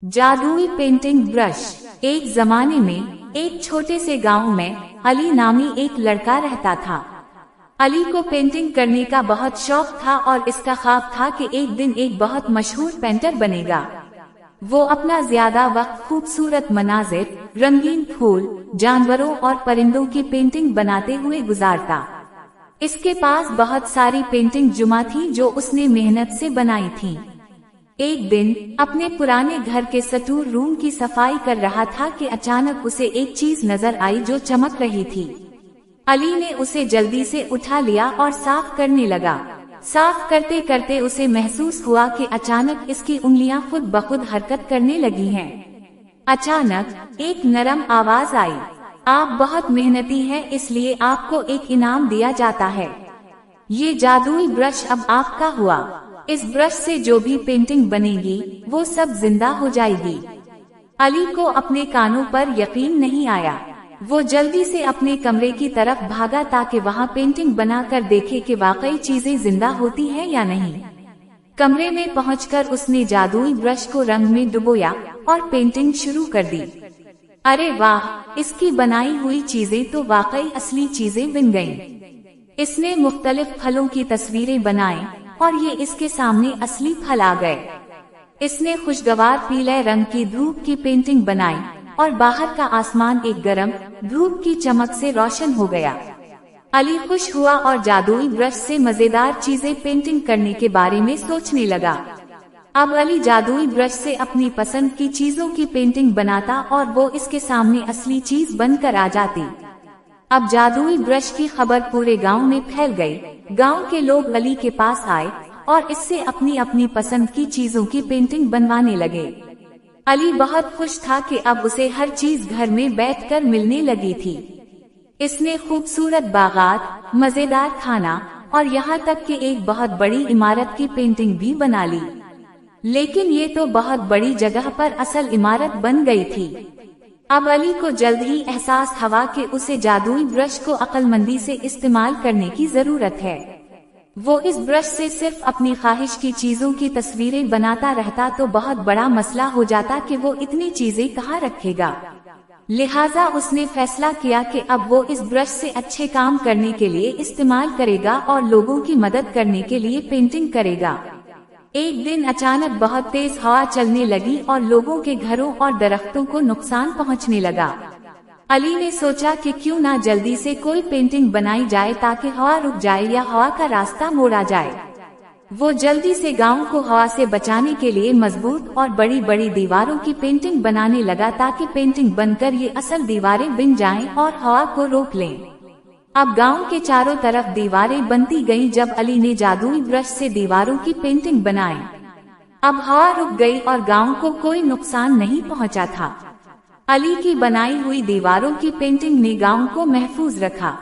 जादुई painting brush. एक जमाने में एक छोटे से गांव में अली नामी एक लड़का रहता था। अली को पेंटिंग करने का बहुत शौक था और इसका ख्वाब था कि एक दिन एक बहुत मशहूर पेंटर बनेगा। वो अपना ज्यादा वक्त खूबसूरत मनाजिर, रंगीन फूल, जानवरों और परिंदों की पेंटिंग बनाते हुए गुजारता। इसके पास बहुत सारी पेंटिंग जुमा थी जो उसने मेहनत से बनाई थी। एक दिन अपने पुराने घर के स्टोर रूम की सफाई कर रहा था कि अचानक उसे एक चीज नजर आई जो चमक रही थी। अली ने उसे जल्दी से उठा लिया और साफ करने लगा। साफ करते करते उसे महसूस हुआ कि अचानक इसकी उंगलियां खुद ब खुद हरकत करने लगी हैं। अचानक एक नरम आवाज आई, आप बहुत मेहनती हैं, इसलिए आपको एक इनाम दिया जाता है। ये जादुई ब्रश अब आपका हुआ। इस ब्रश से जो भी पेंटिंग बनेगी वो सब जिंदा हो जाएगी। अली को अपने कानों पर यकीन नहीं आया। वो जल्दी से अपने कमरे की तरफ भागा ताकि वहाँ पेंटिंग बनाकर देखे कि वाकई चीजें जिंदा होती हैं या नहीं। कमरे में पहुंचकर उसने जादुई ब्रश को रंग में डुबोया और पेंटिंग शुरू कर दी। अरे वाह, इसकी बनाई हुई चीजें तो वाकई असली चीजें बन गईं। इसने मुख्तलिफ फलों की तस्वीरें बनाई और ये इसके सामने असली फल आ गए। इसने खुशगवार पीले रंग की धूप की पेंटिंग बनाई और बाहर का आसमान एक गरम धूप की चमक से रोशन हो गया। अली खुश हुआ और जादुई ब्रश से मजेदार चीजें पेंटिंग करने के बारे में सोचने लगा। अब अली जादुई ब्रश से अपनी पसंद की चीजों की पेंटिंग बनाता और वो इसके सामने असली चीज बनकर आ जाती। अब जादुई ब्रश की खबर पूरे गांव में फैल गई। गांव के लोग अली के पास आए और इससे अपनी अपनी पसंद की चीजों की पेंटिंग बनवाने लगे। अली बहुत खुश था कि अब उसे हर चीज घर में बैठकर मिलने लगी थी। इसने खूबसूरत बागात, मजेदार खाना और यहाँ तक कि एक बहुत बड़ी इमारत की पेंटिंग भी बना ली। लेकिन ये तो बहुत बड़ी जगह पर असल इमारत बन गई थी। अब अली को जल्द ही एहसास हुआ कि उसे जादुई ब्रश को अक्लमंदी से इस्तेमाल करने की जरूरत है। वो इस ब्रश से सिर्फ अपनी ख्वाहिश की चीजों की तस्वीरें बनाता रहता तो बहुत बड़ा मसला हो जाता कि वो इतनी चीजें कहाँ रखेगा। लिहाजा उसने फैसला किया कि अब वो इस ब्रश से अच्छे काम करने के लिए इस्तेमाल करेगा और लोगों की मदद करने के लिए पेंटिंग करेगा। एक दिन अचानक बहुत तेज हवा चलने लगी और लोगों के घरों और दरख्तों को नुकसान पहुंचने लगा। अली ने सोचा कि क्यों ना जल्दी से कोई पेंटिंग बनाई जाए ताकि हवा रुक जाए या हवा का रास्ता मोड़ा जाए। वो जल्दी से गांव को हवा से बचाने के लिए मजबूत और बड़ी बड़ी दीवारों की पेंटिंग बनाने लगा ताकि पेंटिंग बनकर ये असल दीवारें बन जाएं और हवा को रोक लें। अब गांव के चारों तरफ दीवारें बनती गईं जब अली ने जादुई ब्रश से दीवारों की पेंटिंग बनाई। अब हवा रुक गई और गांव को कोई नुकसान नहीं पहुंचा था। अली की बनाई हुई दीवारों की पेंटिंग ने गांव को महफूज रखा।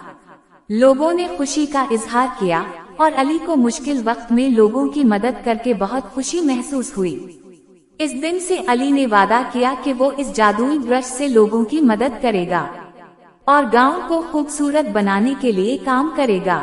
लोगों ने खुशी का इजहार किया और अली को मुश्किल वक्त में लोगों की मदद करके बहुत खुशी महसूस हुई। इस दिन से अली ने वादा किया कि वो इस जादुई ब्रश से लोगों की मदद करेगा और गांव को खूबसूरत बनाने के लिए काम करेगा।